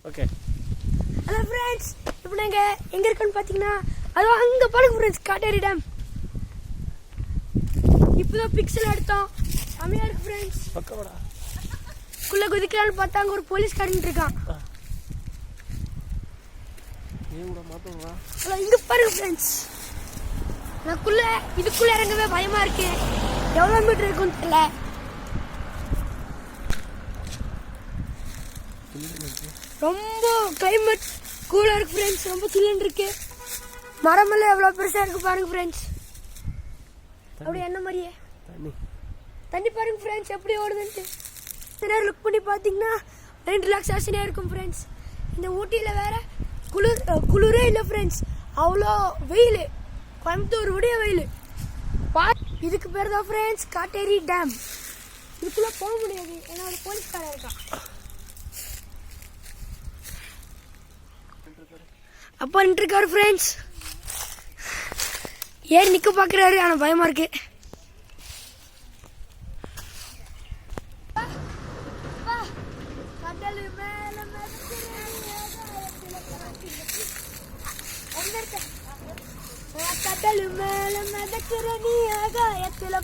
Okay. Hello friends, இப்போ நாங்கள் எங்கே இருக்கோன்னு பார்த்தீங்கன்னா அதுவும் அங்கே பாருங்க ஃப்ரெண்ட்ஸ், காட்டேரி டேம். இப்போதான் பிக்சல் எடுத்தோம், செமையாக இருக்கு ஃப்ரெண்ட்ஸ். பக்கவாடா குள்ளே குதிக்கலான்னு பார்த்தா அங்கே ஒரு போலீஸ்காரன் இருக்கான். ஹலோ, இங்கே பாருங்க ஃப்ரெண்ட்ஸ், இதுக்குள்ளே இறங்கவே பயமாக இருக்கு. எவ்வளோ மீட்டர் இருக்குன்னு தெரியல. ரொம்ப கிளைமேட் கூலாக இருக்கு ஃப்ரெண்ட்ஸ், ரொம்ப சில்லுன்னு இருக்கு. மரமெல்லாம் எவ்வளோ பெருசாக இருக்கு பாருங்க ஃப்ரெண்ட்ஸ். அப்படியே என்ன மாதிரியே தண்ணி பாருங்க ஃப்ரெண்ட்ஸ் எப்படி ஓடுதுன்ட்டு. நேரம் லுக் பண்ணி பார்த்தீங்கன்னா மைண்ட் ரிலாக்ஸேஷனாக இருக்கும் ஃப்ரெண்ட்ஸ். இந்த ஊட்டியில் வேற குளிரே இல்லை ஃப்ரெண்ட்ஸ், அவ்வளோ வெயில். கோயம்புத்தூர் விட வெயில். இதுக்கு பேர் தான் ஃப்ரெண்ட்ஸ் காட்டேரி டேம். இதுக்குள்ளே போக முடியாது, ஏன்னா ஒரு போலீஸ்காரன் இருக்கான். அப்பா நின்றுருக்காரு ஃப்ரெண்ட்ஸ், ஏறி நிற்க பார்க்குறாரு, ஆனால் பயமாக இருக்கு. கடலு மேல மிதக்கிற நீ ஆகாயத்துல